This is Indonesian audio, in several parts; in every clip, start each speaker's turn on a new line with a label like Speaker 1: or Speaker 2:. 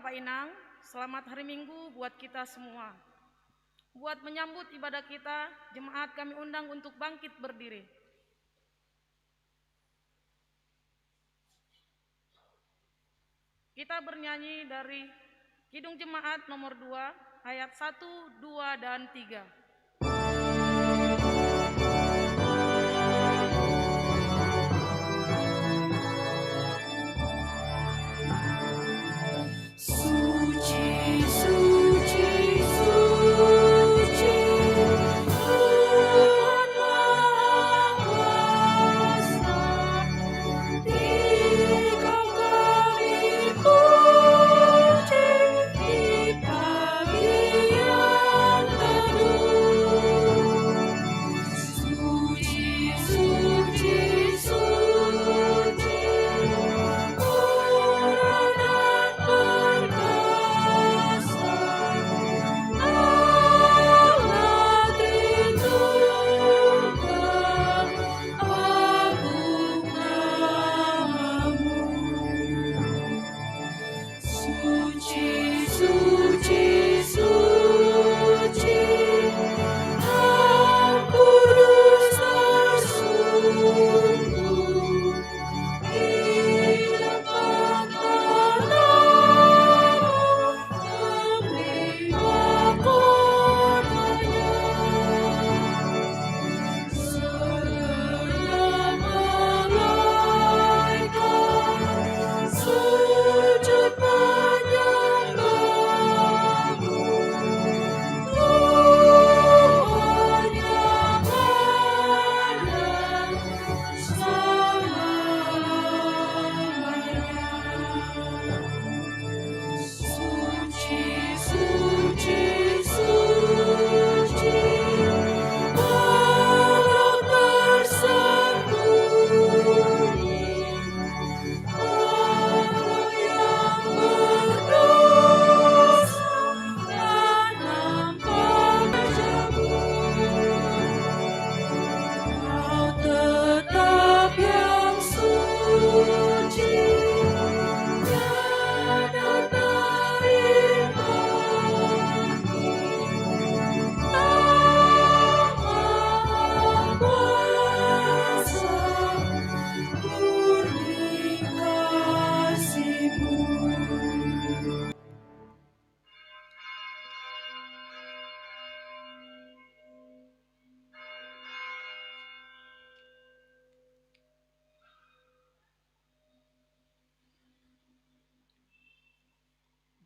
Speaker 1: Bapak Inang, selamat hari Minggu buat kita semua. Buat menyambut ibadah kita, jemaat kami undang untuk bangkit berdiri. Kita bernyanyi dari Kidung Jemaat nomor 2, ayat 1, 2, dan 3.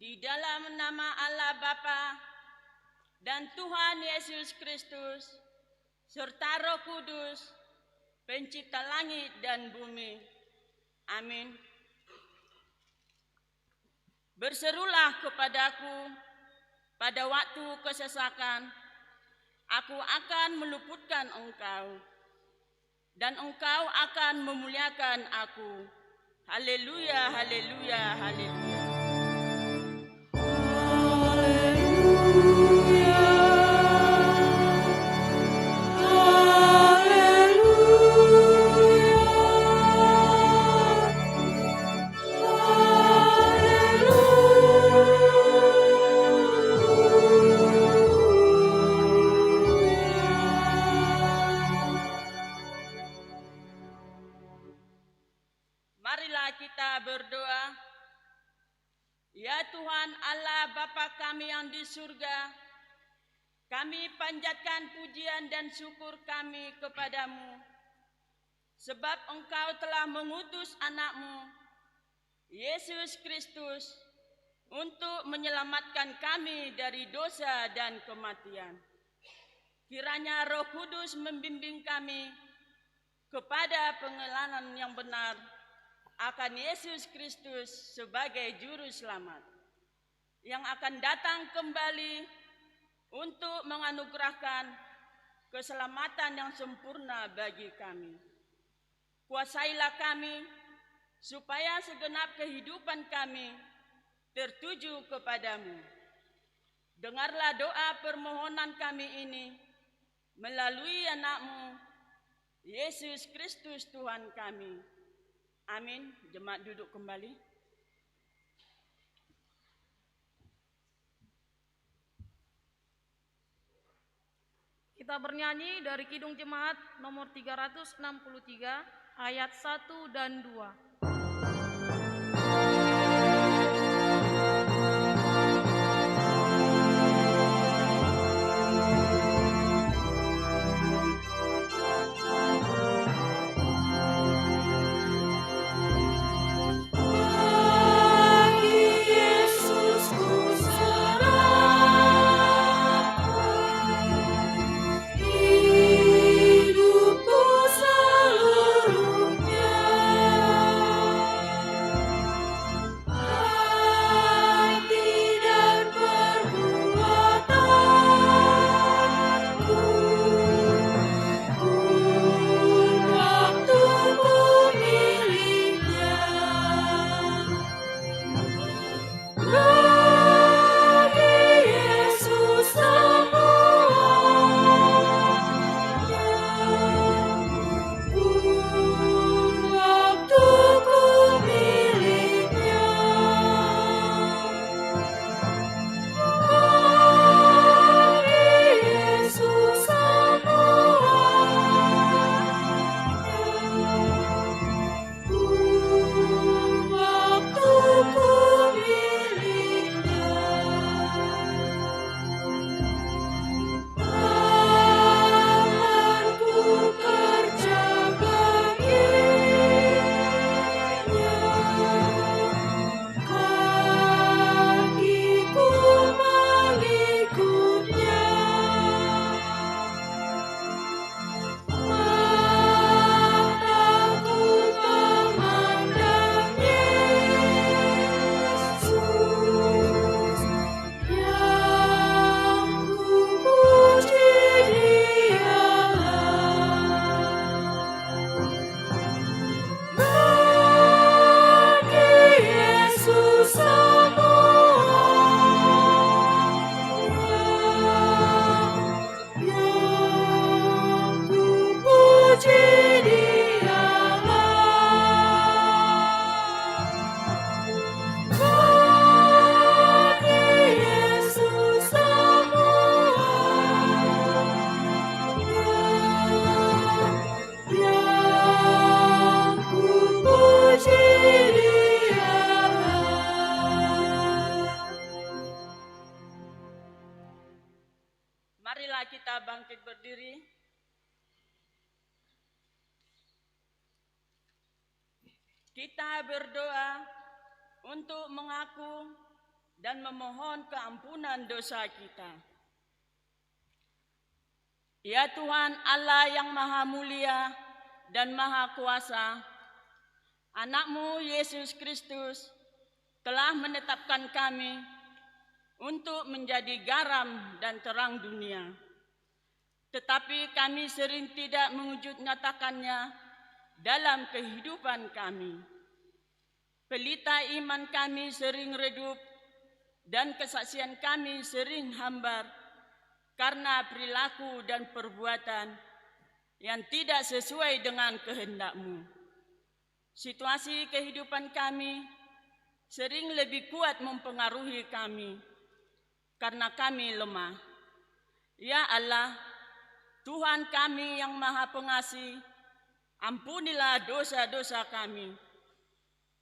Speaker 2: Di dalam nama Allah Bapa dan Tuhan Yesus Kristus, serta Roh Kudus, pencipta langit dan bumi. Amin. Berserulah kepadaku pada waktu kesesakan, aku akan meluputkan engkau, dan engkau akan memuliakan aku. Haleluya, haleluya, haleluya. Marilah kita berdoa. Ya Tuhan Allah Bapa kami yang di surga, kami panjatkan pujian dan syukur kami kepadamu, sebab Engkau telah mengutus anak-Mu, Yesus Kristus, untuk menyelamatkan kami dari dosa dan kematian. Kiranya Roh Kudus membimbing kami kepada pengenalan yang benar akan Yesus Kristus sebagai Juru Selamat, yang akan datang kembali untuk menganugerahkan keselamatan yang sempurna bagi kami. Kuasailah kami, supaya segenap kehidupan kami tertuju kepadamu. Dengarlah doa permohonan kami ini melalui anak-Mu, Yesus Kristus Tuhan kami. Amin. Jemaat duduk kembali.
Speaker 1: Kita bernyanyi dari Kidung Jemaat nomor 363 ayat 1 dan 2.
Speaker 2: Marilah kita bangkit berdiri. Kita berdoa untuk mengaku dan memohon keampunan dosa kita. Ya Tuhan Allah yang Maha Mulia dan Maha Kuasa, Anak-Mu Yesus Kristus telah menetapkan kami untuk menjadi garam dan terang dunia. Tetapi kami sering tidak mewujud nyatakannya dalam kehidupan kami. Pelita iman kami sering redup dan kesaksian kami sering hambar karena perilaku dan perbuatan yang tidak sesuai dengan kehendak-Mu. Situasi kehidupan kami sering lebih kuat mempengaruhi kami karena kami lemah. Ya Allah, Tuhan kami yang Maha Pengasih, ampunilah dosa-dosa kami.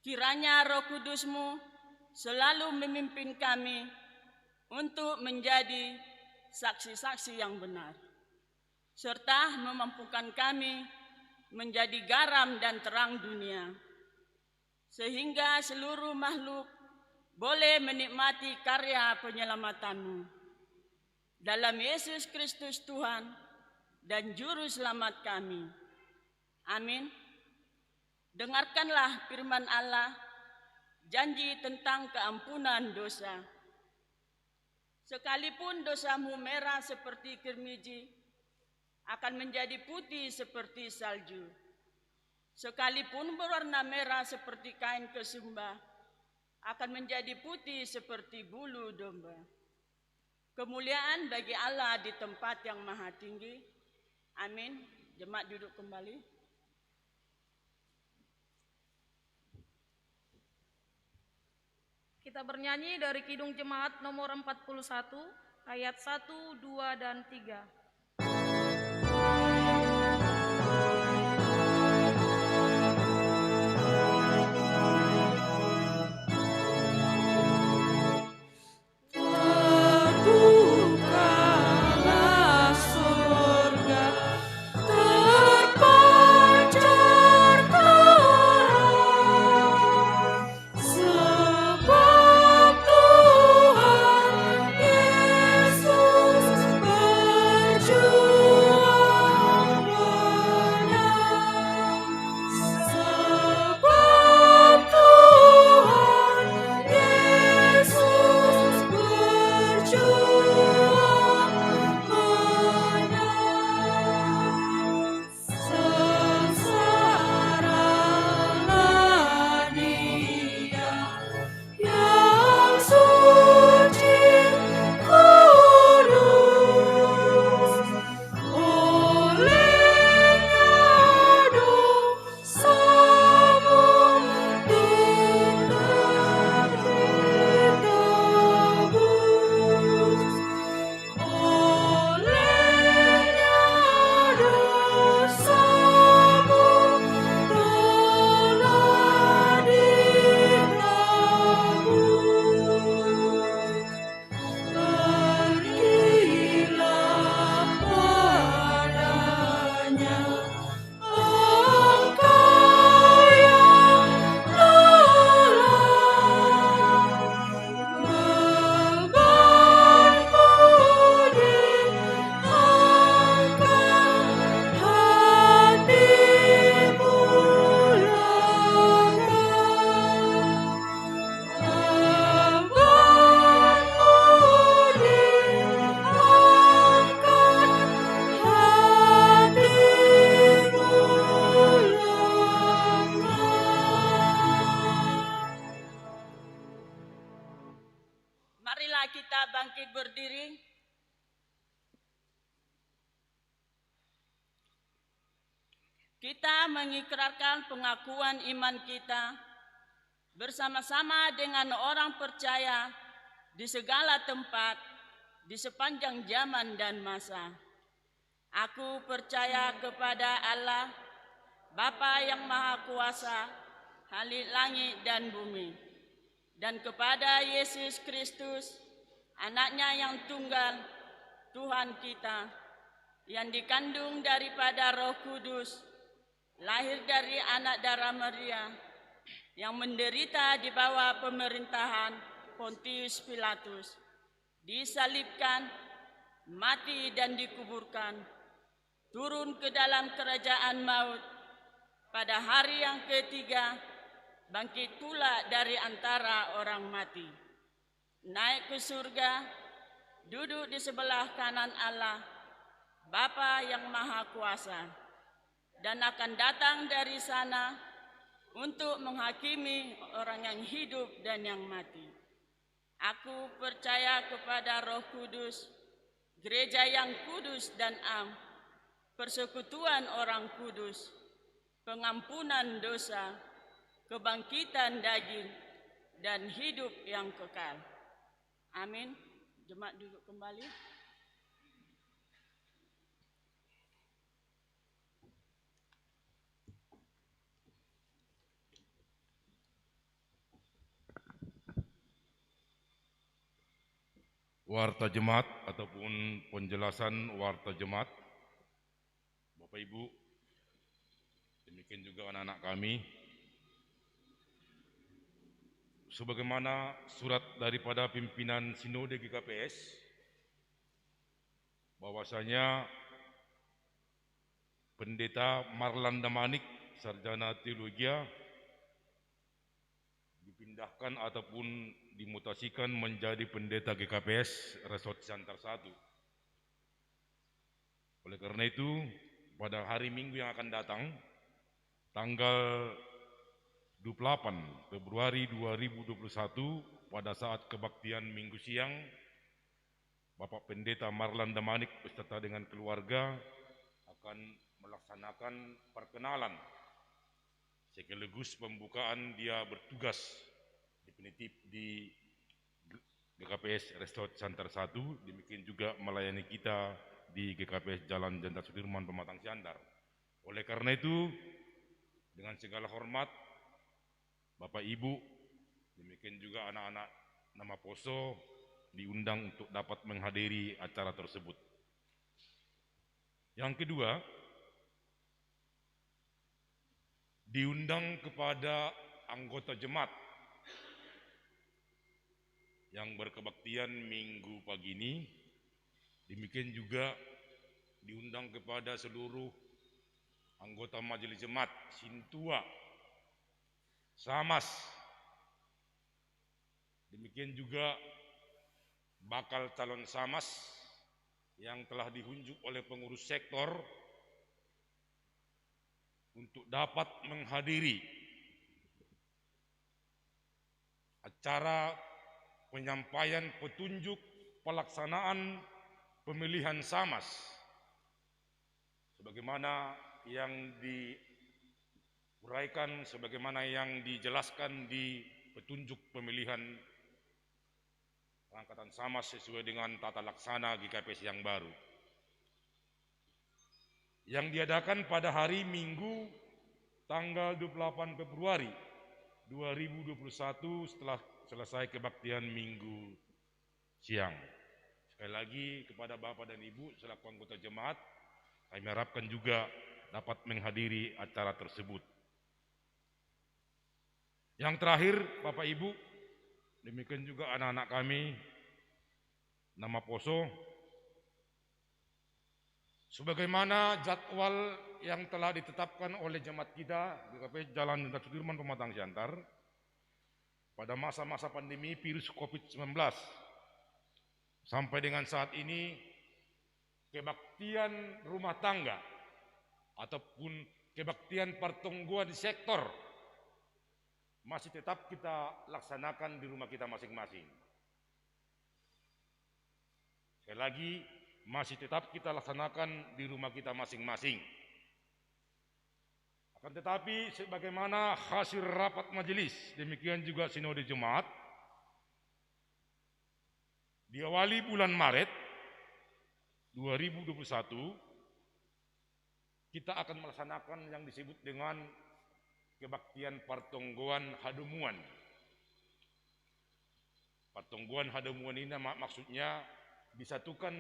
Speaker 2: Kiranya Roh Kudus-Mu selalu memimpin kami untuk menjadi saksi-saksi yang benar, serta memampukan kami menjadi garam dan terang dunia, sehingga seluruh makhluk boleh menikmati karya penyelamatan-Mu. Dalam Yesus Kristus Tuhan dan Juru Selamat kami. Amin. Dengarkanlah firman Allah, janji tentang keampunan dosa. Sekalipun dosamu merah seperti kirmiji, akan menjadi putih seperti salju. Sekalipun berwarna merah seperti kain kesumba, akan menjadi putih seperti bulu domba. Kemuliaan bagi Allah di tempat yang maha tinggi. Amin. Jemaat duduk kembali.
Speaker 1: Kita bernyanyi dari Kidung Jemaat nomor 41 ayat 1, 2, dan 3.
Speaker 2: marilah kita bangkit berdiri. Kita mengikrarkan pengakuan iman kita bersama-sama dengan orang percaya di segala tempat, di sepanjang zaman dan masa. Aku percaya kepada Allah, Bapa yang Maha Kuasa, Khalik langit dan bumi, dan kepada Yesus Kristus, Anak-Nya yang tunggal, Tuhan kita, yang dikandung daripada Roh Kudus, lahir dari anak darah Maria, yang menderita di bawah pemerintahan Pontius Pilatus, disalibkan, mati dan dikuburkan, turun ke dalam kerajaan maut, pada hari yang ketiga bangkit pula dari antara orang mati, naik ke surga, duduk di sebelah kanan Allah, Bapa yang Maha Kuasa, dan akan datang dari sana untuk menghakimi orang yang hidup dan yang mati. Aku percaya kepada Roh Kudus, gereja yang kudus dan am, persekutuan orang kudus, pengampunan dosa, kebangkitan daging, dan hidup yang kekal. Amin. Jemaat duduk kembali.
Speaker 3: Warta jemaat ataupun penjelasan warta jemaat, Bapak Ibu, demikian juga anak-anak kami, sebagaimana surat daripada pimpinan Sinode GKPS, bahwasanya Pendeta Marlan Damanik, Sarjana Teologia, dipindahkan ataupun dimutasikan menjadi pendeta GKPS Resort Siantar 1. Oleh karena itu, pada hari Minggu yang akan datang, tanggal 28 Februari 2021, pada saat kebaktian Minggu siang, Bapak Pendeta Marlan Damanik beserta dengan keluarga akan melaksanakan perkenalan sekaligus pembukaan dia bertugas definitif di GKPS Resort Siantar 1, demikian juga melayani kita di GKPS Jalan Jenderal Sudirman Pematang Siantar. Oleh karena itu, dengan segala hormat, Bapak Ibu, demikian juga anak-anak nama Poso diundang untuk dapat menghadiri acara tersebut. Yang kedua, diundang kepada anggota jemaat yang berkebaktian Minggu pagi ini, demikian juga diundang kepada seluruh anggota majelis jemaat Sintua, Samas, demikian juga bakal calon Samas yang telah diunjuk oleh pengurus sektor untuk dapat menghadiri acara penyampaian petunjuk pelaksanaan pemilihan Samas sebagaimana yang diuraikan, sebagaimana yang dijelaskan di petunjuk pemilihan pengangkatan Samas sesuai dengan tata laksana GKPS yang baru, yang diadakan pada hari Minggu tanggal 28 Februari 2021 setelah selesai kebaktian Minggu siang. Sekali lagi kepada Bapak dan Ibu selaku anggota jemaat, kami harapkan juga dapat menghadiri acara tersebut. Yang terakhir, Bapak Ibu, demikian juga anak-anak kami nama Poso, sebagaimana jadwal yang telah ditetapkan oleh jemaat kita GKPS Jalan Jenderal Sudirman Pematang Siantar pada masa-masa pandemi virus COVID-19 sampai dengan saat ini, kebaktian rumah tangga ataupun kebaktian pertungguan di sektor masih tetap kita laksanakan di rumah kita masing-masing. Sekali lagi, masih tetap kita laksanakan di rumah kita masing-masing. Akan tetapi sebagaimana hasil rapat majelis, demikian juga sinode Jemaat, diawali bulan Maret 2021, kita akan melaksanakan yang disebut dengan kebaktian Partonggoan Hadumuan. Partonggoan Hadumuan ini maksudnya disatukan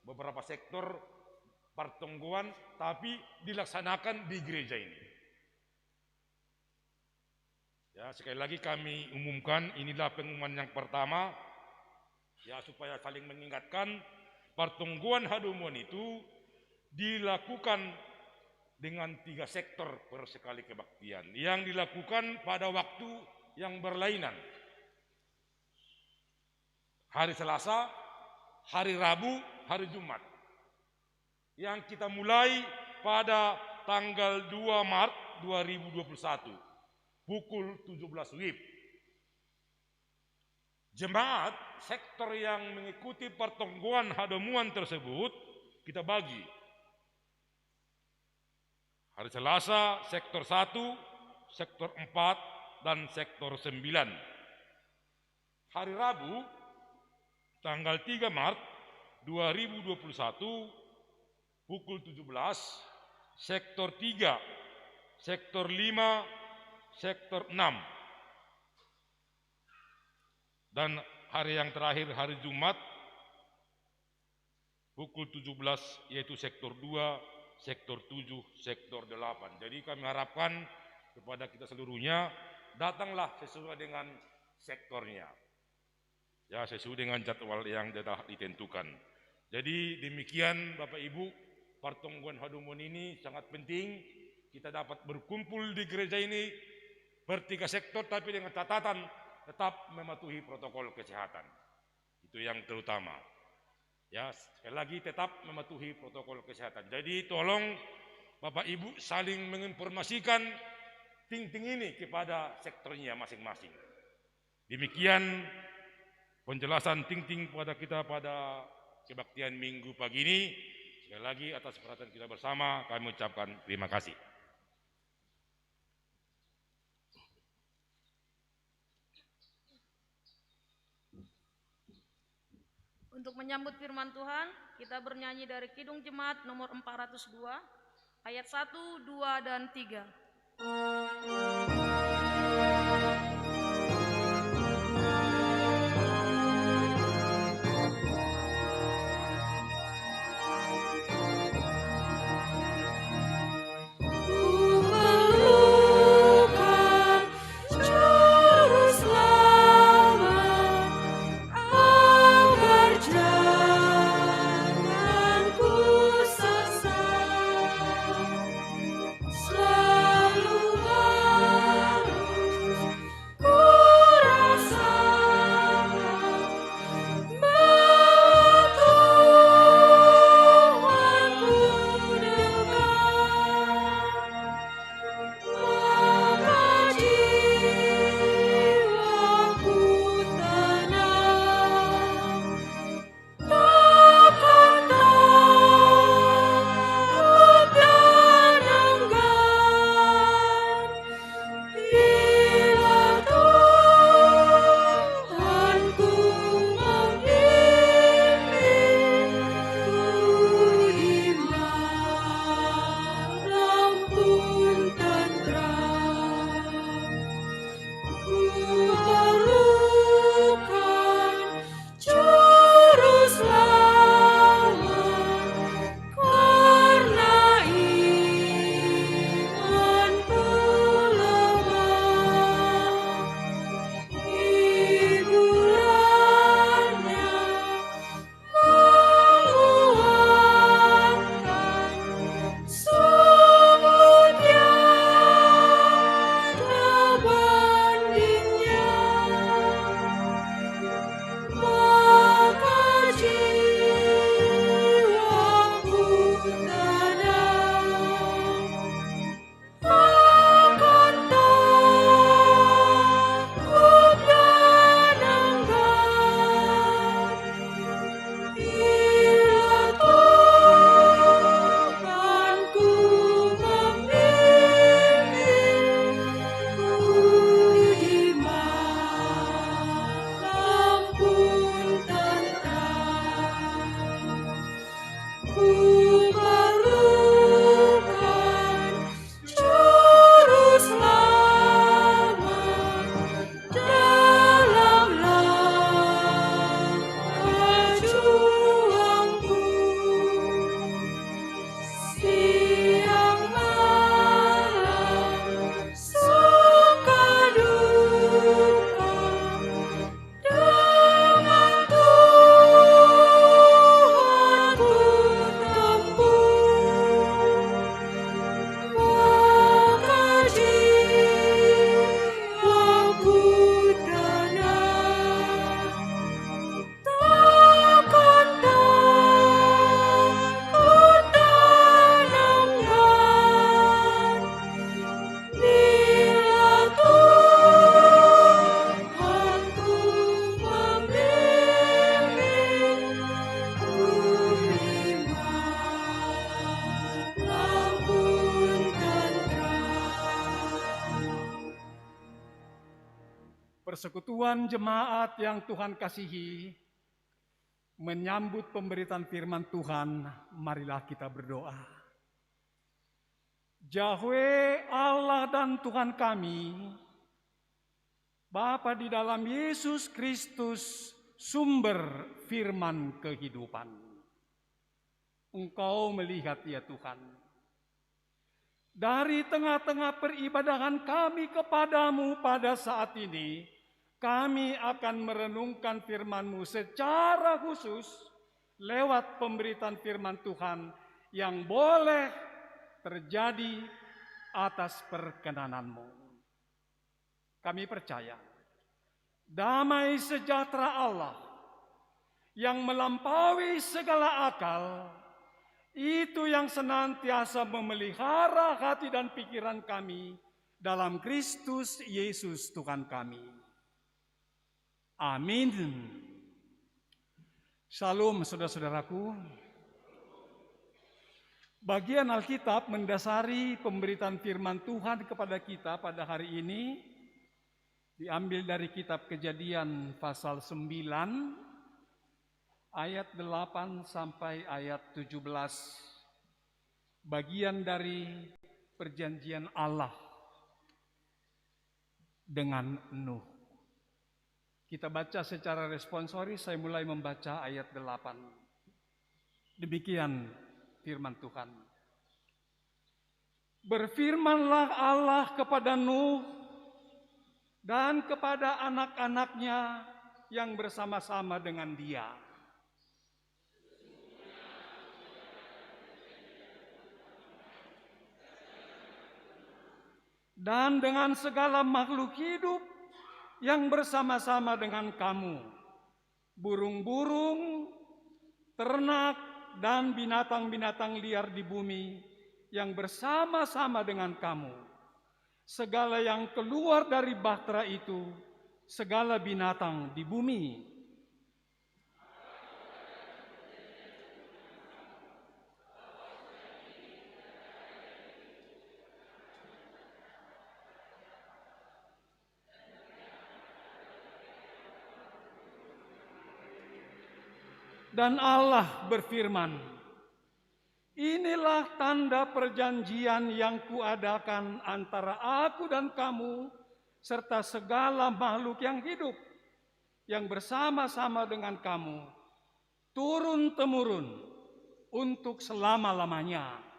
Speaker 3: beberapa sektor partonggoan tapi dilaksanakan di gereja ini. Ya, sekali lagi kami umumkan, inilah pengumuman yang pertama, ya, supaya saling mengingatkan. Partonggoan Hadumuan itu dilakukan dengan 3 sektor per sekali kebaktian yang dilakukan pada waktu yang berlainan. Hari Selasa, hari Rabu, hari Jumat. Yang kita mulai pada tanggal 2 Maret 2021 pukul 17 WIB. Jemaat sektor yang mengikuti Partonggoan Hadumuan tersebut kita bagi. Hari Selasa sektor 1, sektor 4, dan sektor 9. Hari Rabu tanggal 3 Maret 2021 pukul 17, sektor 3, sektor 5, sektor 6. Dan hari yang terakhir hari Jumat pukul 17 yaitu sektor 2, sektor 7, sektor 8. Jadi kami harapkan kepada kita seluruhnya, datanglah sesuai dengan sektornya. Ya, sesuai dengan jadwal yang sudah ditentukan. Jadi demikian Bapak Ibu, Partonggoan Hadumuan ini sangat penting. Kita dapat berkumpul di gereja ini ber-3 sektor tapi dengan catatan tetap mematuhi protokol kesehatan. Itu yang terutama. Ya, sekali lagi tetap mematuhi protokol kesehatan. Jadi tolong Bapak Ibu saling menginformasikan ting-ting ini kepada sektornya masing-masing. Demikian penjelasan ting-ting pada kita pada kebaktian Minggu pagi ini. Sekali lagi atas perhatian kita bersama kami ucapkan terima kasih.
Speaker 1: Untuk menyambut firman Tuhan, kita bernyanyi dari Kidung Jemaat nomor 402, ayat 1, 2, dan 3.
Speaker 4: Selalu persekutuan jemaat yang Tuhan kasihi, menyambut pemberitaan firman Tuhan, marilah kita berdoa. Yahweh Allah dan Tuhan kami, Bapa di dalam Yesus Kristus, sumber firman kehidupan. Engkau melihat ya Tuhan, dari tengah-tengah peribadahan kami kepadamu pada saat ini, kami akan merenungkan firman-Mu secara khusus lewat pemberitaan firman Tuhan yang boleh terjadi atas perkenan-Mu. Kami percaya damai sejahtera Allah yang melampaui segala akal, itu yang senantiasa memelihara hati dan pikiran kami dalam Kristus Yesus Tuhan kami. Amin. Shalom saudara-saudaraku. Bagian Alkitab mendasari pemberitaan firman Tuhan kepada kita pada hari ini diambil dari kitab Kejadian pasal 9 ayat 8 sampai ayat 17. Bagian dari perjanjian Allah dengan Nuh. Kita baca secara responsori, saya mulai membaca ayat 8. Demikian firman Tuhan. Berfirmanlah Allah kepada Nuh dan kepada anak-anaknya yang bersama-sama dengan dia. Dan dengan segala makhluk hidup yang bersama-sama dengan kamu, burung-burung, ternak, dan binatang-binatang liar di bumi yang bersama-sama dengan kamu, segala yang keluar dari bahtera itu, segala binatang di bumi. Dan Allah berfirman, inilah tanda perjanjian yang kuadakan antara aku dan kamu, serta segala makhluk yang hidup, yang bersama-sama dengan kamu, turun-temurun, untuk selama-lamanya.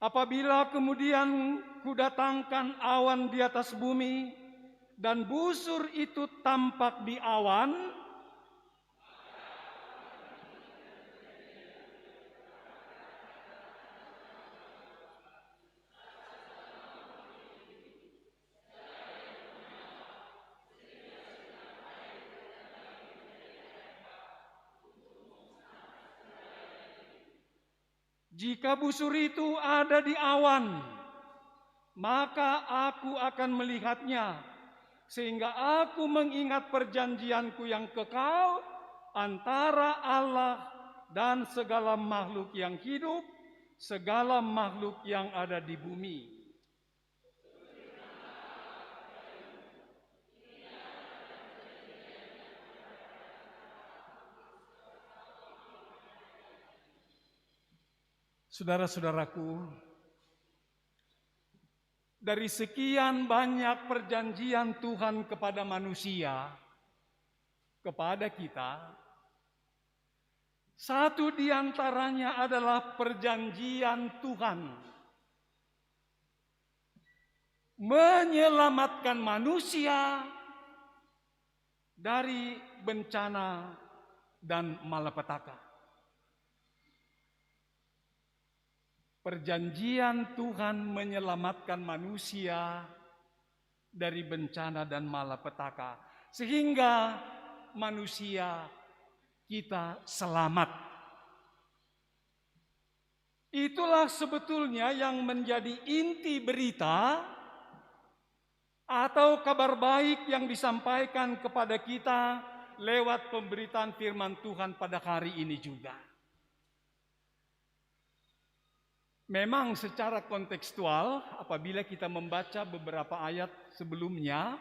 Speaker 4: Apabila kemudian kudatangkan awan di atas bumi, dan busur itu tampak di awan, jika busur itu ada di awan, maka aku akan melihatnya, sehingga aku mengingat perjanjianku yang kekal antara Allah dan segala makhluk yang hidup, segala makhluk yang ada di bumi. Saudara-saudaraku, dari sekian banyak perjanjian Tuhan kepada manusia, kepada kita, satu di antaranya adalah perjanjian Tuhan menyelamatkan manusia dari bencana dan malapetaka. Perjanjian Tuhan menyelamatkan manusia dari bencana dan malapetaka, sehingga manusia kita selamat. Itulah sebetulnya yang menjadi inti berita atau kabar baik yang disampaikan kepada kita lewat pemberitaan firman Tuhan pada hari ini juga. Memang secara kontekstual apabila kita membaca beberapa ayat sebelumnya,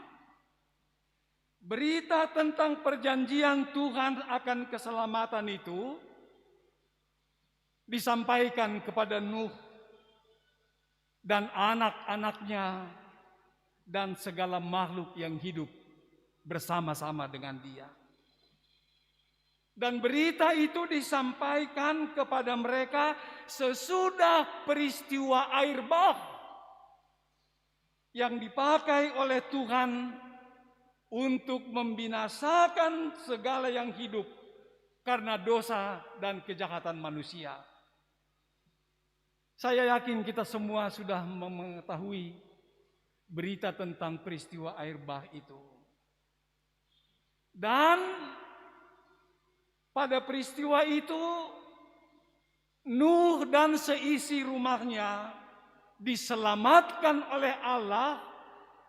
Speaker 4: berita tentang perjanjian Tuhan akan keselamatan itu disampaikan kepada Nuh dan anak-anaknya dan segala makhluk yang hidup bersama-sama dengan dia. Dan berita itu disampaikan kepada mereka sesudah peristiwa air bah yang dipakai oleh Tuhan untuk membinasakan segala yang hidup karena dosa dan kejahatan manusia. Saya yakin kita semua sudah mengetahui berita tentang peristiwa air bah itu. Dan pada peristiwa itu, Nuh dan seisi rumahnya diselamatkan oleh Allah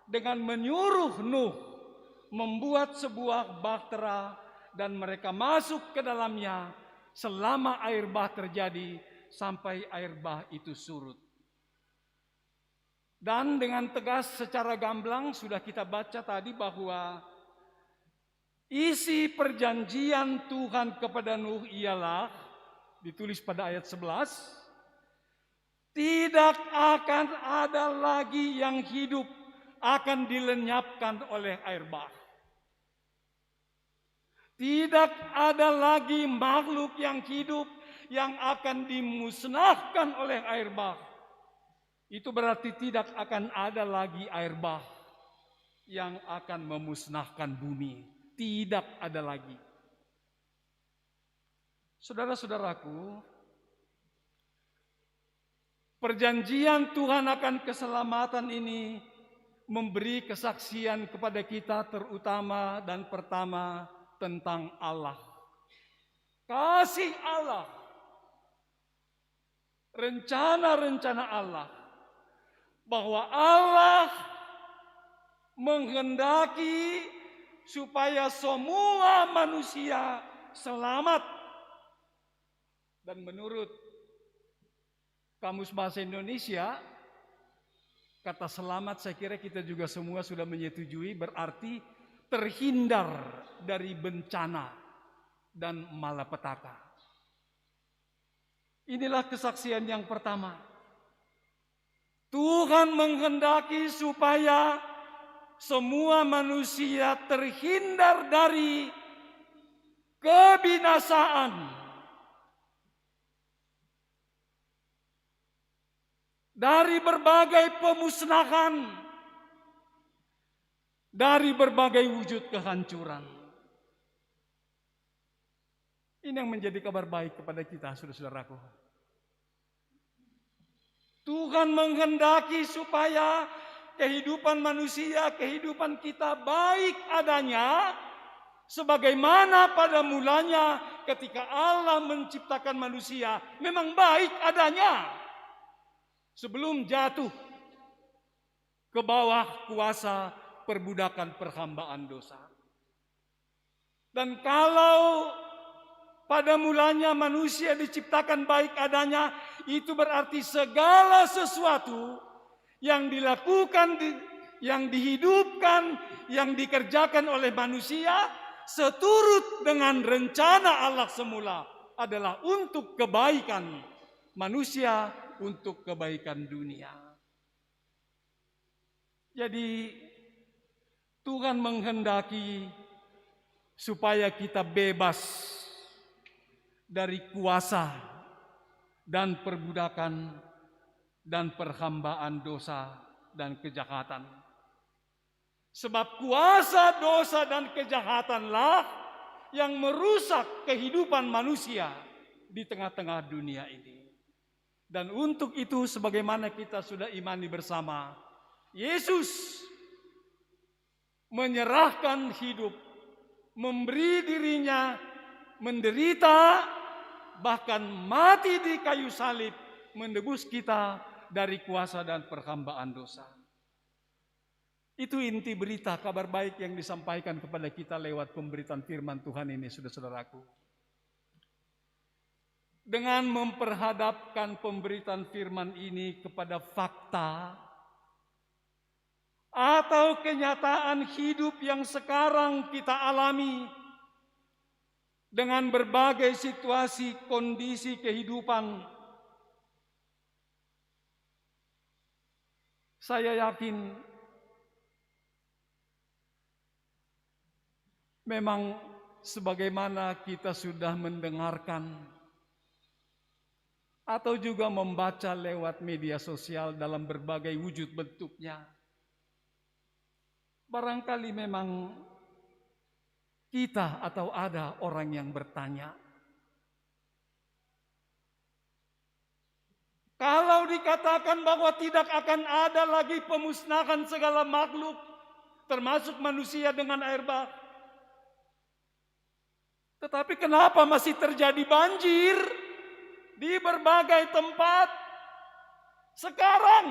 Speaker 4: dengan menyuruh Nuh membuat sebuah bahtera dan mereka masuk ke dalamnya selama air bah terjadi sampai air bah itu surut. Dan dengan tegas secara gamblang sudah kita baca tadi bahwa isi perjanjian Tuhan kepada Nuh ialah, ditulis pada ayat 11, tidak akan ada lagi yang hidup akan dilenyapkan oleh air bah. Tidak ada lagi makhluk yang hidup yang akan dimusnahkan oleh air bah. Itu berarti tidak akan ada lagi air bah yang akan memusnahkan bumi. Tidak ada lagi. Saudara-saudaraku, perjanjian Tuhan akan keselamatan ini memberi kesaksian kepada kita terutama dan pertama tentang Allah. Kasih Allah. Rencana-rencana Allah. Bahwa Allah menghendaki supaya semua manusia selamat. Dan menurut Kamus Bahasa Indonesia, kata selamat saya kira kita juga semua sudah menyetujui berarti terhindar dari bencana dan malapetaka. Inilah kesaksian yang pertama. Tuhan menghendaki supaya semua manusia terhindar dari kebinasaan, dari berbagai pemusnahan, dari berbagai wujud kehancuran. Ini yang menjadi kabar baik kepada kita, saudara-saudaraku. Tuhan menghendaki supaya kehidupan manusia, kehidupan kita baik adanya, sebagaimana pada mulanya ketika Allah menciptakan manusia, memang baik adanya. Sebelum jatuh ke bawah kuasa perbudakan perhambaan dosa. Dan kalau pada mulanya manusia diciptakan baik adanya, itu berarti segala sesuatu yang dilakukan, yang dihidupkan, yang dikerjakan oleh manusia seturut dengan rencana Allah semula adalah untuk kebaikan manusia, untuk kebaikan dunia. Jadi Tuhan menghendaki supaya kita bebas dari kuasa dan perbudakan dan perhambaan dosa dan kejahatan. Sebab kuasa dosa dan kejahatanlah yang merusak kehidupan manusia di tengah-tengah dunia ini. Dan untuk itu sebagaimana kita sudah imani bersama, Yesus menyerahkan hidup, memberi dirinya, menderita, bahkan mati di kayu salib, menebus kita dari kuasa dan perhambaan dosa. Itu inti berita kabar baik yang disampaikan kepada kita lewat pemberitaan firman Tuhan ini, saudara-saudaraku. dengan memperhadapkan pemberitaan firman ini kepada fakta atau kenyataan hidup yang sekarang kita alami dengan berbagai situasi kondisi kehidupan. Saya yakin memang sebagaimana kita sudah mendengarkan atau juga membaca lewat media sosial dalam berbagai wujud bentuknya, barangkali memang kita atau ada orang yang bertanya, kalau dikatakan bahwa tidak akan ada lagi pemusnahan segala makhluk, termasuk manusia dengan air bah, tetapi kenapa masih terjadi banjir di berbagai tempat sekarang?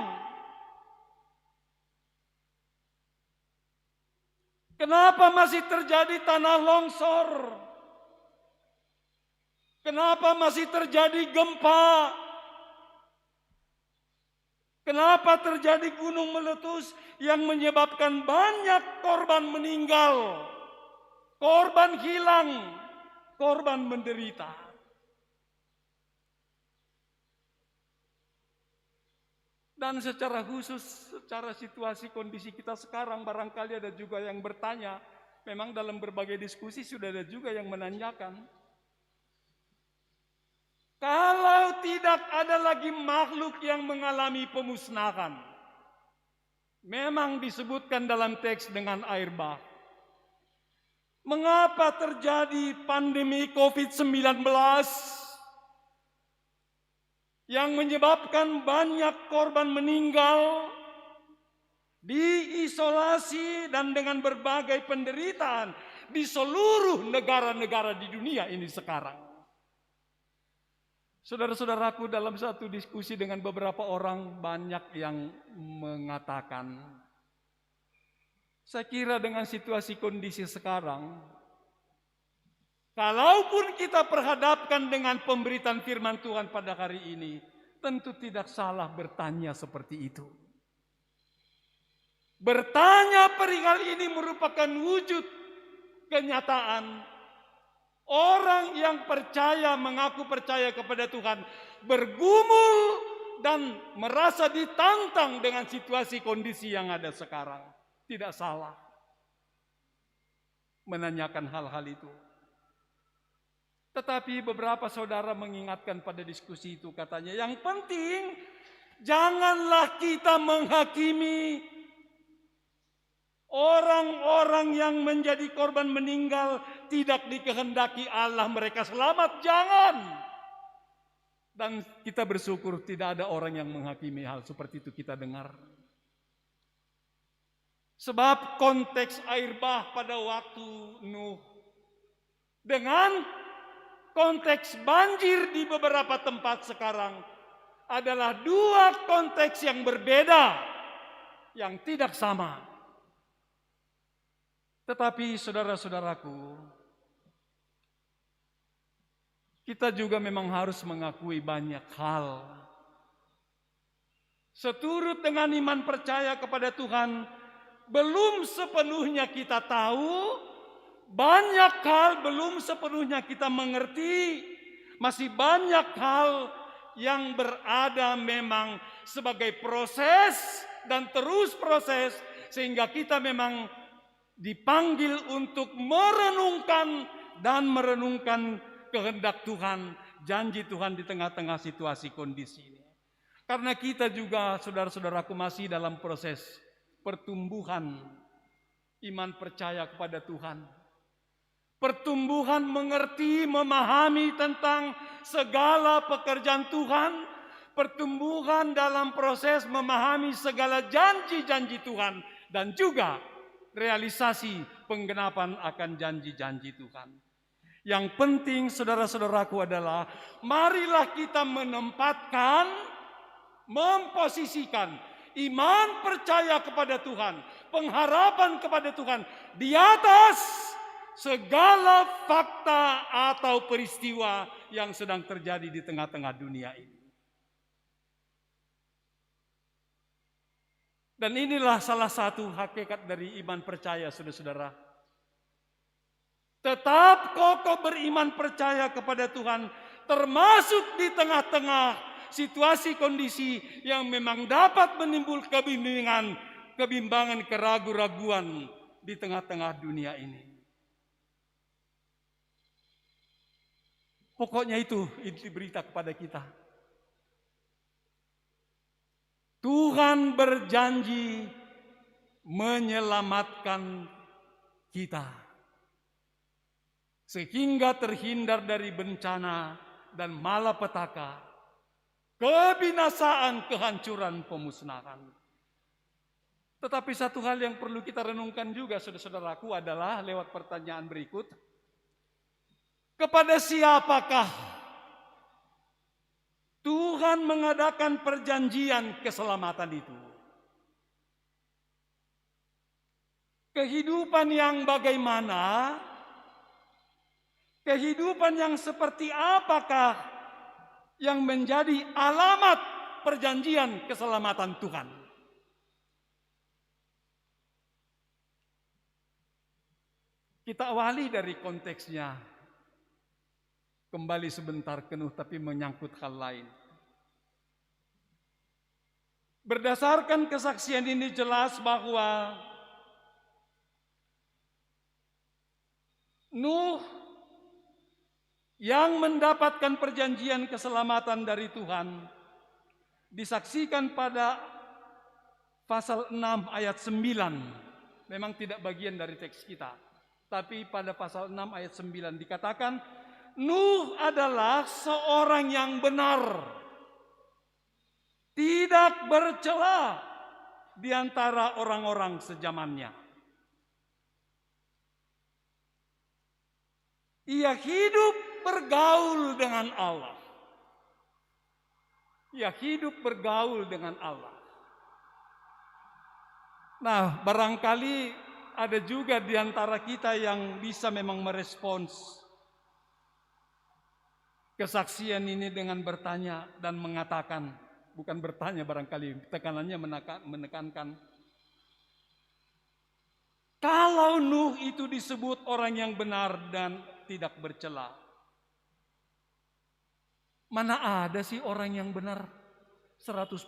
Speaker 4: Kenapa masih terjadi tanah longsor? Kenapa masih terjadi gempa? Kenapa terjadi gunung meletus yang menyebabkan banyak korban meninggal, korban hilang, korban menderita? Dan secara khusus, secara situasi kondisi kita sekarang, barangkali ada juga yang bertanya, memang dalam berbagai diskusi sudah ada juga yang menanyakan, kalau tidak ada lagi makhluk yang mengalami pemusnahan, memang disebutkan dalam teks dengan air bah, mengapa terjadi pandemi COVID-19 yang menyebabkan banyak korban meninggal, diisolasi dan dengan berbagai penderitaan di seluruh negara-negara di dunia ini sekarang? Saudara-saudaraku, dalam satu diskusi dengan beberapa orang, banyak yang mengatakan, saya kira dengan situasi kondisi sekarang, kalaupun kita perhadapkan dengan pemberitaan firman Tuhan pada hari ini, tentu tidak salah bertanya seperti itu. Bertanya perihal ini merupakan wujud kenyataan orang yang percaya, mengaku percaya kepada Tuhan, bergumul dan merasa ditantang dengan situasi kondisi yang ada sekarang. Tidak salah menanyakan hal-hal itu. Tetapi beberapa saudara mengingatkan pada diskusi itu, katanya yang penting janganlah kita menghakimi orang-orang yang menjadi korban meninggal, tidak dikehendaki Allah mereka selamat, jangan. Dan kita bersyukur tidak ada orang yang menghakimi hal seperti itu kita dengar. Sebab konteks air bah pada waktu Nuh dengan konteks banjir di beberapa tempat sekarang adalah dua konteks yang berbeda, yang tidak sama. Tetapi saudara-saudaraku, kita juga memang harus mengakui banyak hal. Seturut dengan iman percaya kepada Tuhan, belum sepenuhnya kita tahu, banyak hal belum sepenuhnya kita mengerti, masih banyak hal yang berada memang sebagai proses dan terus proses, sehingga kita memang dipanggil untuk merenungkan dan merenungkan kehendak Tuhan, janji Tuhan di tengah-tengah situasi kondisi ini. Karena kita juga, saudara-saudaraku, masih dalam proses pertumbuhan iman percaya kepada Tuhan. Pertumbuhan mengerti, memahami tentang segala pekerjaan Tuhan. Pertumbuhan dalam proses memahami segala janji-janji Tuhan. Dan juga realisasi penggenapan akan janji-janji Tuhan. Yang penting saudara-saudaraku adalah, marilah kita menempatkan, memposisikan iman percaya kepada Tuhan, pengharapan kepada Tuhan di atas segala fakta atau peristiwa yang sedang terjadi di tengah-tengah dunia ini. Dan inilah salah satu hakikat dari iman percaya, saudara-saudara. Tetap kokoh beriman percaya kepada Tuhan, termasuk di tengah-tengah situasi kondisi yang memang dapat menimbulkan kebimbangan, keraguan-raguan di tengah-tengah dunia ini. Pokoknya itu inti berita kepada kita. Tuhan berjanji menyelamatkan kita sehingga terhindar dari bencana dan malapetaka, kebinasaan, kehancuran, pemusnahan. Tetapi satu hal yang perlu kita renungkan juga, saudara-saudaraku, adalah lewat pertanyaan berikut. Kepada siapakah Tuhan mengadakan perjanjian keselamatan itu? Kehidupan yang bagaimana? Kehidupan yang seperti apakah yang menjadi alamat perjanjian keselamatan Tuhan? Kita awali dari konteksnya. Kembali sebentar ke Nuh, tapi menyangkut hal lain. Berdasarkan kesaksian ini jelas bahwa Nuh yang mendapatkan perjanjian keselamatan dari Tuhan disaksikan pada pasal 6 ayat 9. Memang tidak bagian dari teks kita, tapi pada pasal 6 ayat 9 dikatakan, Nuh adalah seorang yang benar, tidak bercela di antara orang-orang sezamannya. Ia hidup bergaul dengan Allah. Ia hidup bergaul dengan Allah. Nah, barangkali ada juga di antara kita yang bisa memang merespons kesaksian ini dengan bertanya dan mengatakan, bukan bertanya barangkali, tekanannya menekankan, kalau Nuh itu disebut orang yang benar dan tidak bercela, mana ada sih orang yang benar 100%?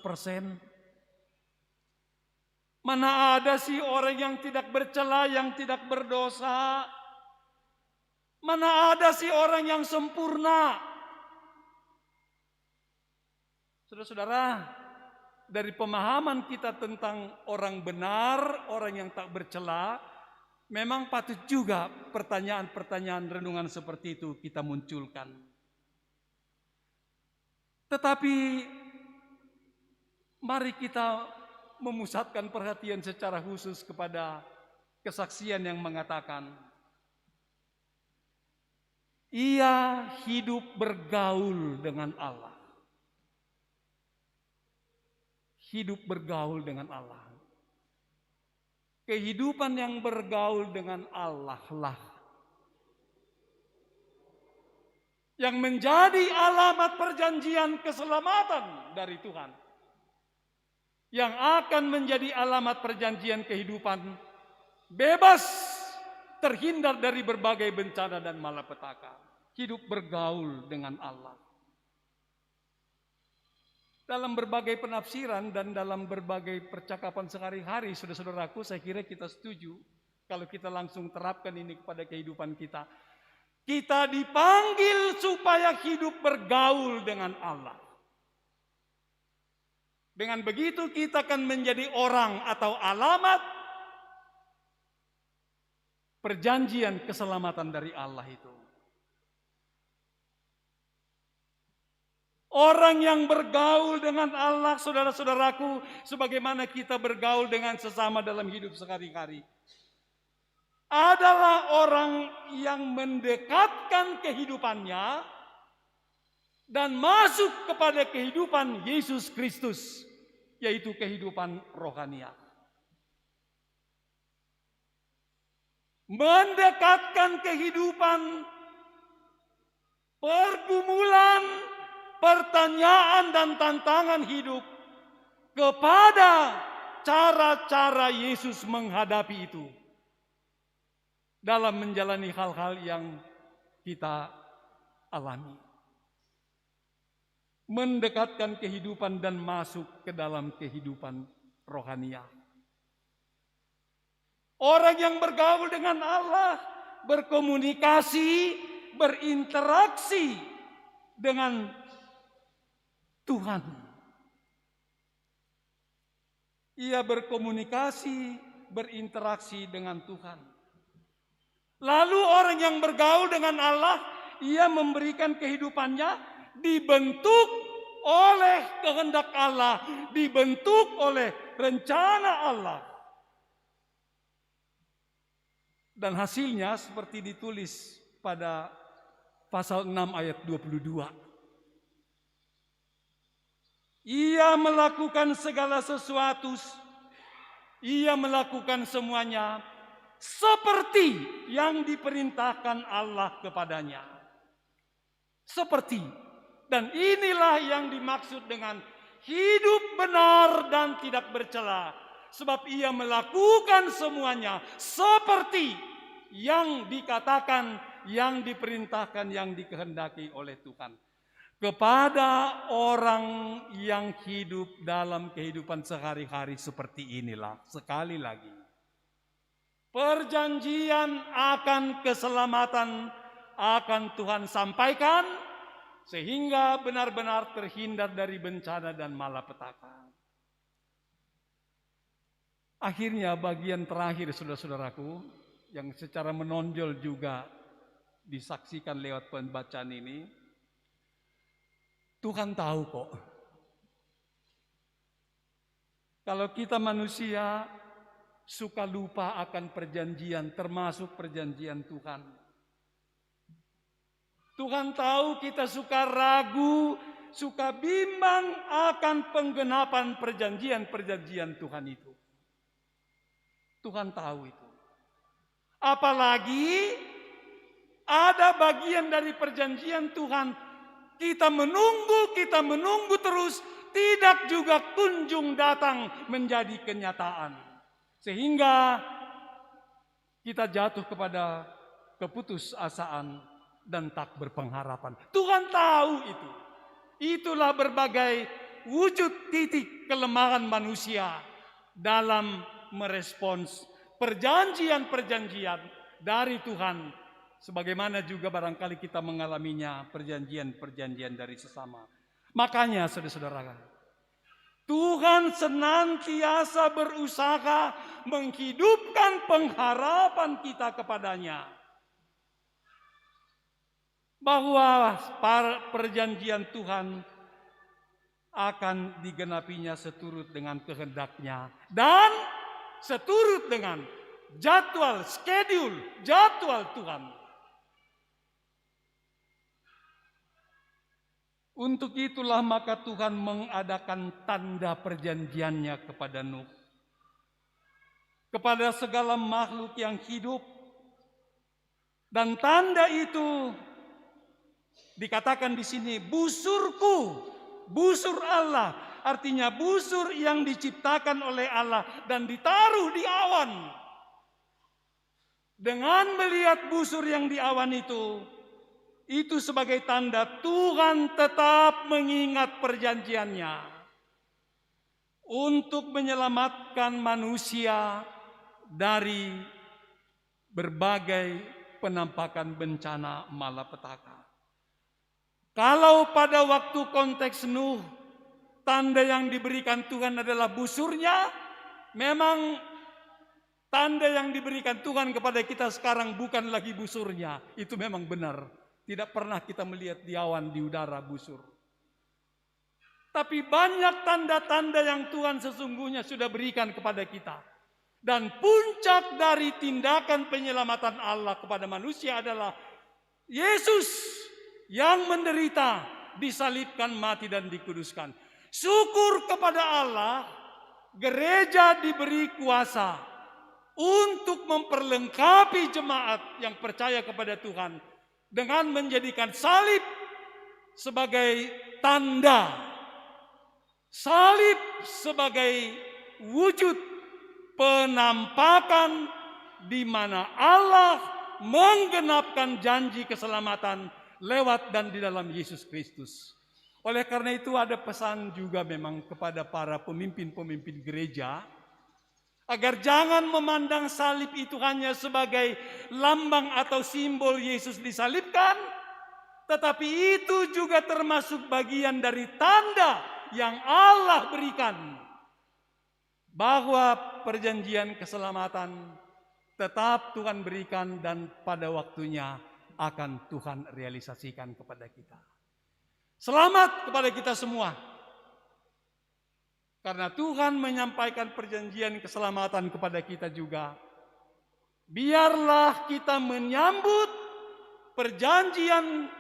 Speaker 4: Mana ada sih orang yang tidak bercela, yang tidak berdosa? Mana ada sih orang yang sempurna? Saudara-saudara, dari pemahaman kita tentang orang benar, orang yang tak bercela, memang patut juga pertanyaan-pertanyaan renungan seperti itu kita munculkan. Tetapi mari kita memusatkan perhatian secara khusus kepada kesaksian yang mengatakan, ia hidup bergaul dengan Allah. Hidup bergaul dengan Allah. Kehidupan yang bergaul dengan Allah lah yang menjadi alamat perjanjian keselamatan dari Tuhan, yang akan menjadi alamat perjanjian kehidupan bebas, terhindar dari berbagai bencana dan malapetaka. Hidup bergaul dengan Allah. Dalam berbagai penafsiran dan dalam berbagai percakapan sehari-hari, saudara-saudaraku, saya kira kita setuju kalau kita langsung terapkan ini kepada kehidupan kita. Kita dipanggil supaya hidup bergaul dengan Allah. Dengan begitu kita akan menjadi orang atau alamat perjanjian keselamatan dari Allah itu. Orang yang bergaul dengan Allah, saudara-saudaraku, sebagaimana kita bergaul dengan sesama dalam hidup sehari-hari, adalah orang yang mendekatkan kehidupannya dan masuk kepada kehidupan Yesus Kristus, yaitu kehidupan rohaniah. Mendekatkan kehidupan pergumulan, pertanyaan dan tantangan hidup kepada cara-cara Yesus menghadapi itu dalam menjalani hal-hal yang kita alami. Mendekatkan kehidupan dan masuk ke dalam kehidupan rohaniah. Orang yang bergaul dengan Allah, berkomunikasi, berinteraksi dengan Tuhan. Ia berkomunikasi, berinteraksi dengan Tuhan. Lalu orang yang bergaul dengan Allah, ia memberikan kehidupannya dibentuk oleh kehendak Allah, dibentuk oleh rencana Allah. Dan hasilnya seperti ditulis pada pasal 6 ayat 22. Ia melakukan segala sesuatu, ia melakukan semuanya seperti yang diperintahkan Allah kepadanya. Seperti. Dan inilah yang dimaksud dengan hidup benar dan tidak bercela. Sebab ia melakukan semuanya seperti yang dikatakan, yang diperintahkan, yang dikehendaki oleh Tuhan. Kepada orang yang hidup dalam kehidupan sehari-hari seperti inilah, sekali lagi, perjanjian akan keselamatan akan Tuhan sampaikan sehingga benar-benar terhindar dari bencana dan malapetaka. Akhirnya bagian terakhir saudara-saudaraku yang secara menonjol juga disaksikan lewat pembacaan ini. Tuhan tahu kok. Kalau kita manusia suka lupa akan perjanjian, termasuk perjanjian Tuhan. Tuhan tahu kita suka ragu, suka bimbang akan penggenapan perjanjian-perjanjian Tuhan itu. Tuhan tahu itu. Apalagi ada bagian dari perjanjian Tuhan, kita menunggu terus, tidak juga kunjung datang menjadi kenyataan. Sehingga kita jatuh kepada keputusasaan dan tak berpengharapan. Tuhan tahu itu. Itulah berbagai wujud titik kelemahan manusia dalam merespons perjanjian-perjanjian dari Tuhan. Sebagaimana juga barangkali kita mengalaminya perjanjian-perjanjian dari sesama. Makanya saudara-saudara, Tuhan senantiasa berusaha menghidupkan pengharapan kita kepadanya. Bahwa perjanjian Tuhan akan digenapinya seturut dengan kehendaknya. Dan seturut dengan jadwal Tuhan. Untuk itulah maka Tuhan mengadakan tanda perjanjiannya kepada Nuh. Kepada segala makhluk yang hidup. Dan tanda itu dikatakan di sini busurku, busur Allah. Artinya busur yang diciptakan oleh Allah dan ditaruh di awan. Dengan melihat busur yang di awan itu sebagai tanda Tuhan tetap mengingat perjanjiannya untuk menyelamatkan manusia dari berbagai penampakan bencana malapetaka. Kalau pada waktu konteks Nuh, tanda yang diberikan Tuhan adalah busurnya, memang tanda yang diberikan Tuhan kepada kita sekarang bukan lagi busurnya. Itu memang benar. Tidak pernah kita melihat di awan, di udara busur. Tapi banyak tanda-tanda yang Tuhan sesungguhnya sudah berikan kepada kita. Dan puncak dari tindakan penyelamatan Allah kepada manusia adalah Yesus yang menderita, disalibkan, mati dan dikuduskan. Syukur kepada Allah, gereja diberi kuasa untuk memperlengkapi jemaat yang percaya kepada Tuhan dengan menjadikan salib sebagai tanda, salib sebagai wujud penampakan di mana Allah menggenapkan janji keselamatan lewat dan di dalam Yesus Kristus. Oleh karena itu ada pesan juga memang kepada para pemimpin-pemimpin gereja, agar jangan memandang salib itu hanya sebagai lambang atau simbol Yesus disalibkan, tetapi itu juga termasuk bagian dari tanda yang Allah berikan bahwa perjanjian keselamatan tetap Tuhan berikan dan pada waktunya akan Tuhan realisasikan kepada kita. Selamat kepada kita semua. Karena Tuhan menyampaikan perjanjian keselamatan kepada kita juga. Biarlah kita menyambut perjanjian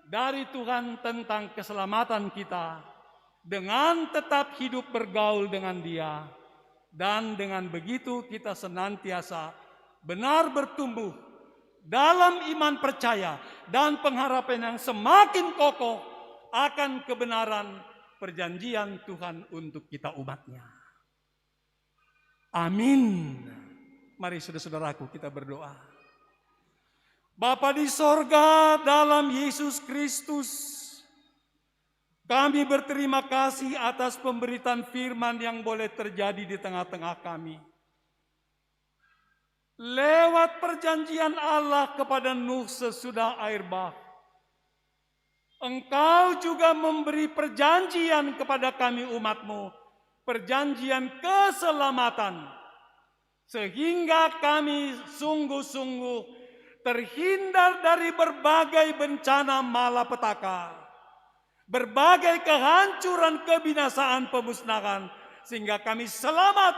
Speaker 4: dari Tuhan tentang keselamatan kita dengan tetap hidup bergaul dengan Dia. Dan dengan begitu kita senantiasa benar bertumbuh dalam iman percaya dan pengharapan yang semakin kokoh akan kebenaran perjanjian Tuhan untuk kita umatnya. Amin. Mari saudara-saudaraku kita berdoa. Bapa di sorga, dalam Yesus Kristus, kami berterima kasih atas pemberitaan firman yang boleh terjadi di tengah-tengah kami. Lewat perjanjian Allah kepada Nuh sesudah air bah, Engkau juga memberi perjanjian kepada kami umat-Mu, perjanjian keselamatan, sehingga kami sungguh-sungguh terhindar dari berbagai bencana malapetaka, berbagai kehancuran, kebinasaan, pemusnahan, sehingga kami selamat,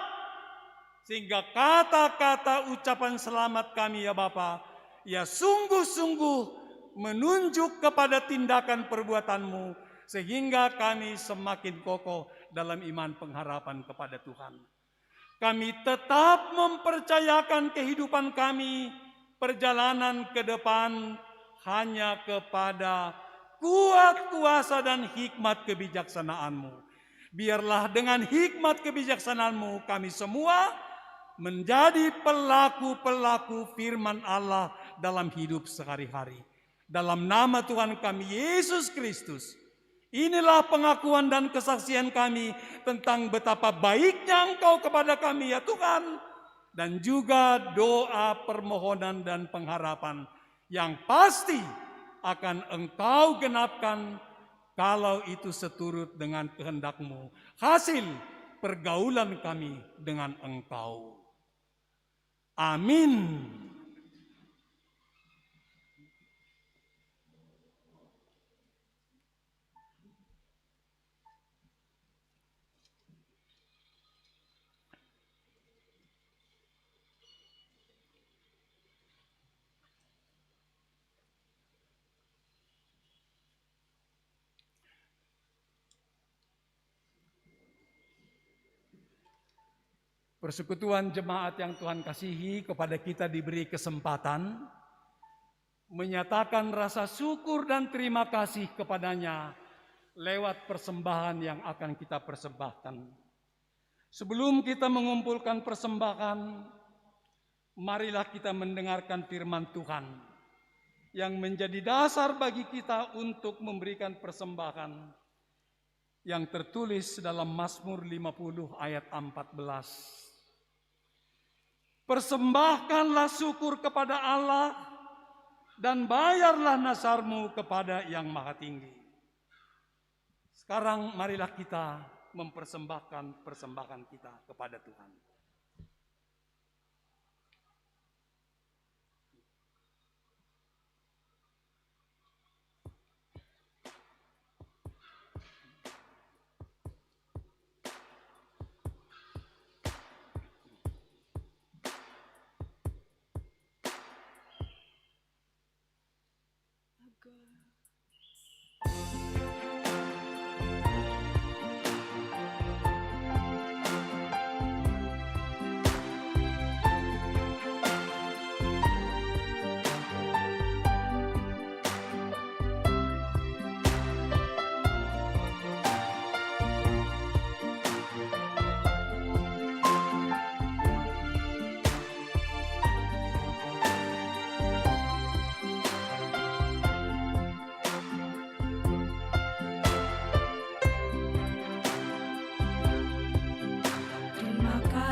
Speaker 4: sehingga kata-kata ucapan selamat kami ya Bapa, ya sungguh-sungguh menunjuk kepada tindakan perbuatan-Mu, sehingga kami semakin kokoh dalam iman pengharapan kepada Tuhan. Kami tetap mempercayakan kehidupan kami, perjalanan ke depan hanya kepada kuat kuasa dan hikmat kebijaksanaan-Mu. Biarlah dengan hikmat kebijaksanaan-Mu kami semua menjadi pelaku-pelaku firman Allah dalam hidup sehari-hari. Dalam nama Tuhan kami Yesus Kristus, inilah pengakuan dan kesaksian kami tentang betapa baiknya Engkau kepada kami ya Tuhan, dan juga doa, permohonan dan pengharapan yang pasti akan Engkau genapkan kalau itu seturut dengan kehendak-Mu, hasil pergaulan kami dengan Engkau. Amin. Persekutuan jemaat yang Tuhan kasihi, kepada kita diberi kesempatan menyatakan rasa syukur dan terima kasih kepadanya lewat persembahan yang akan kita persembahkan. Sebelum kita mengumpulkan persembahan, marilah kita mendengarkan firman Tuhan yang menjadi dasar bagi kita untuk memberikan persembahan yang tertulis dalam Mazmur 50 ayat 14. Persembahkanlah syukur kepada Allah dan bayarlah nasarmu kepada Yang Maha Tinggi. Sekarang marilah kita mempersembahkan persembahan kita kepada Tuhan.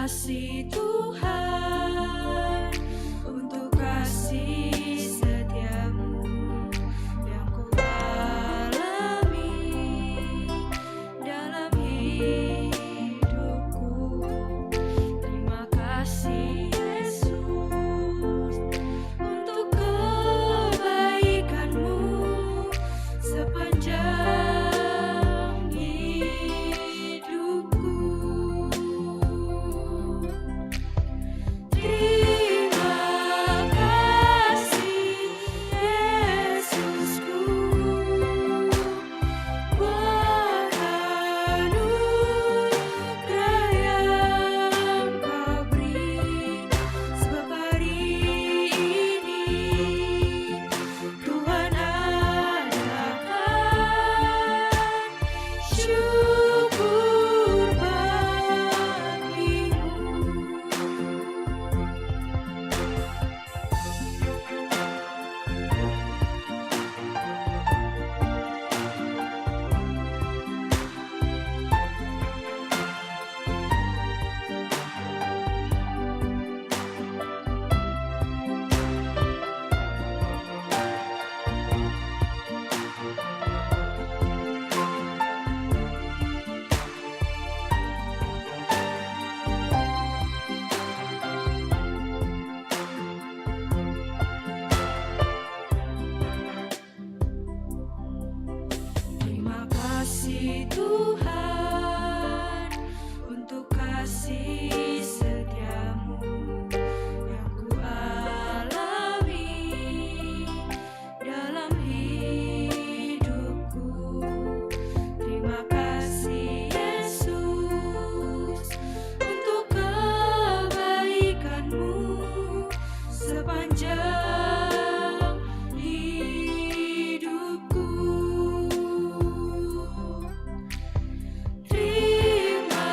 Speaker 5: kasih Tuhan, untuk kasih setiamu yang ku alami dalam hidupku. Terima kasih Yesus untuk kebaikanmu sepanjang hidupku. Terima kasih Yesusku buat anugerah yang Kau beri, sebab hari ini Tuhan adakan syukur bagimu. Terima kasih Tuhan untuk kasih setiamu yang ku alami dalam hidupku. Terima kasih Yesus untuk kebaikanmu sepanjang hidupku. Terima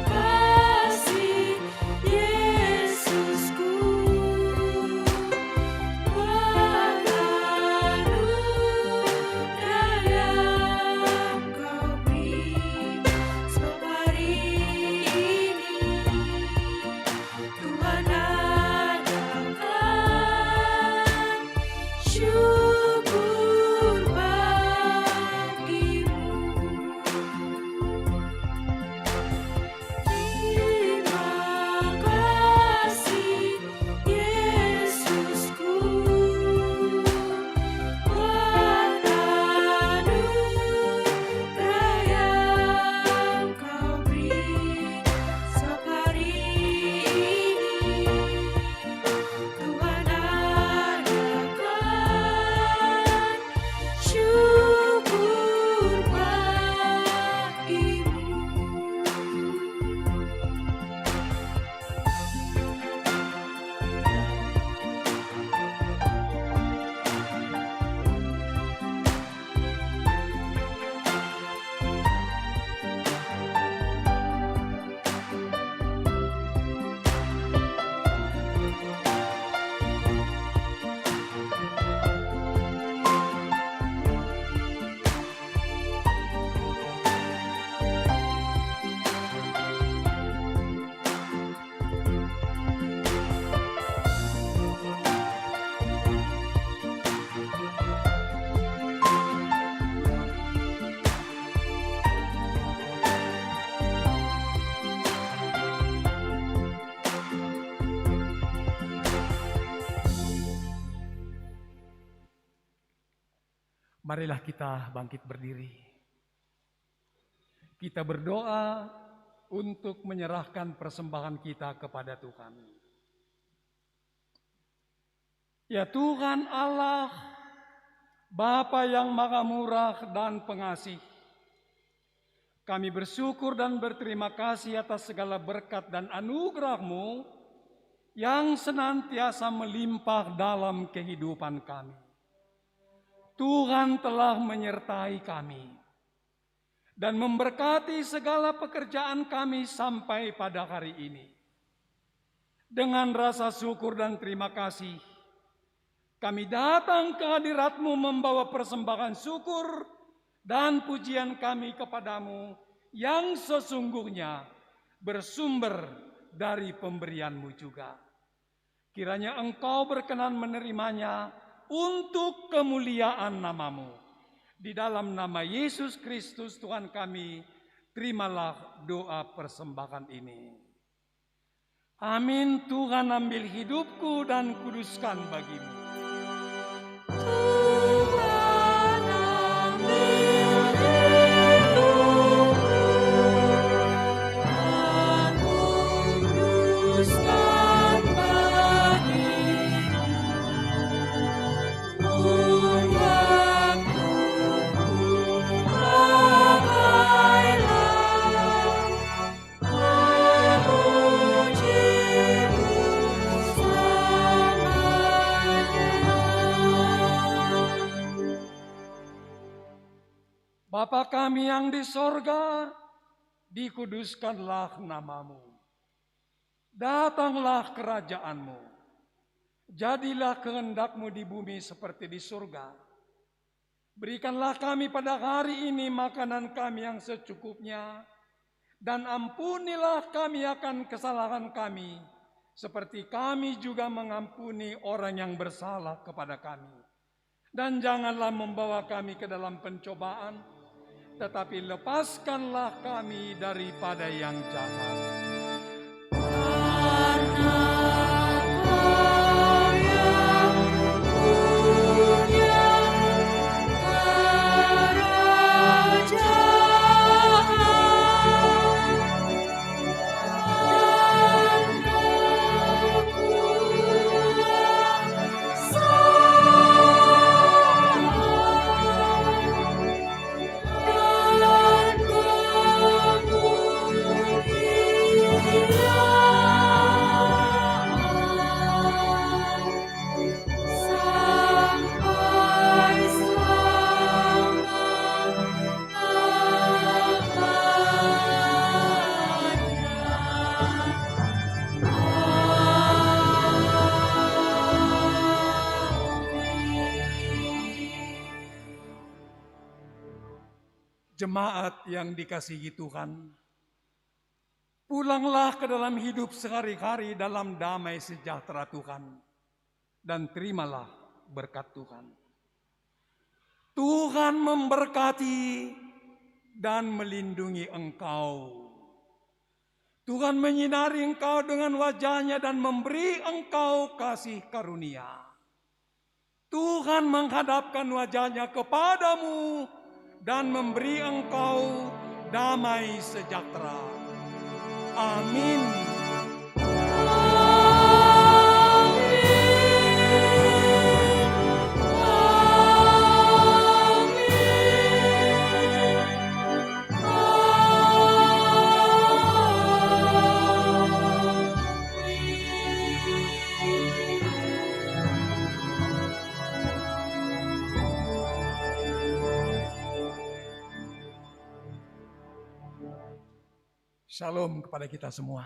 Speaker 5: kasih Yesusku buat anugerah yang Kau beri, sebab hari ini Tuhan adakan syukur bagimu. Terima kasih Yesusku buat anugerah yang Kau beri, sebab hari ini Tuhan adakan syukur bagimu.
Speaker 4: Marilah kita bangkit berdiri. Kita berdoa untuk menyerahkan persembahan kita kepada Tuhan. Ya Tuhan Allah, Bapa yang Maha Murah dan Pengasih, kami bersyukur dan berterima kasih atas segala berkat dan anugerah-Mu yang senantiasa melimpah dalam kehidupan kami. Tuhan telah menyertai kami dan memberkati segala pekerjaan kami sampai pada hari ini. Dengan rasa syukur dan terima kasih, kami datang ke hadirat-Mu membawa persembahan syukur dan pujian kami kepadamu yang sesungguhnya bersumber dari pemberian-Mu juga. Kiranya Engkau berkenan menerimanya untuk kemuliaan nama-Mu. Di dalam nama Yesus Kristus Tuhan kami, terimalah doa persembahan ini. Amin. Tuhan ambil hidupku dan kuduskan bagi-Mu.
Speaker 5: Tuhan ambil hidupku dan kuduskan bagimu. Waktuku pakailah memujimu selamanya.
Speaker 4: Bapa kami yang di sorga, dikuduskanlah nama-Mu. Datanglah kerajaan-Mu. Jadilah kehendak-Mu di bumi seperti di surga. Berikanlah kami pada hari ini makanan kami yang secukupnya, dan ampunilah kami akan kesalahan kami, seperti kami juga mengampuni orang yang bersalah kepada kami. Dan janganlah membawa kami ke dalam pencobaan, tetapi lepaskanlah kami daripada yang jahat.
Speaker 5: Karena Kau yang punya kerajaan dan
Speaker 4: Jemaat yang dikasihi Tuhan, pulanglah ke dalam hidup sehari-hari dalam damai sejahtera Tuhan, dan terimalah berkat Tuhan. Tuhan memberkati dan melindungi engkau. Tuhan menyinari engkau dengan wajah-Nya dan memberi engkau kasih karunia. Tuhan menghadapkan wajah-Nya kepadamu dan memberi engkau damai sejahtera. Amin. Shalom kepada kita semua.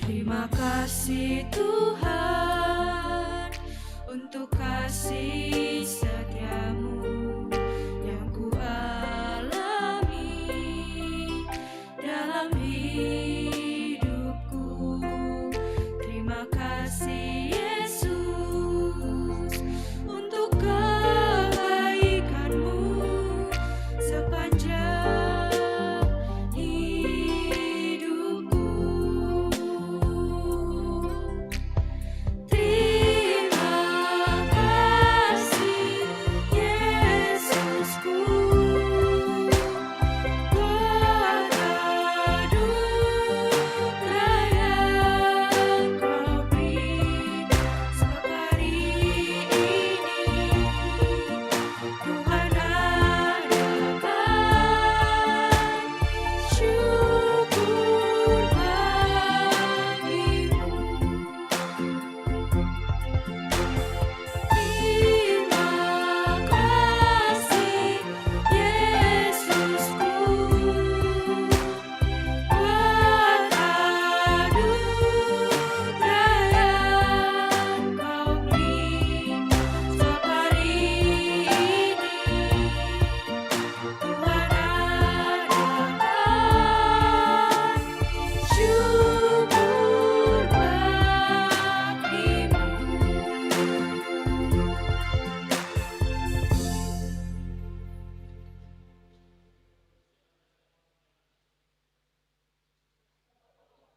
Speaker 5: Terima kasih Tuhan.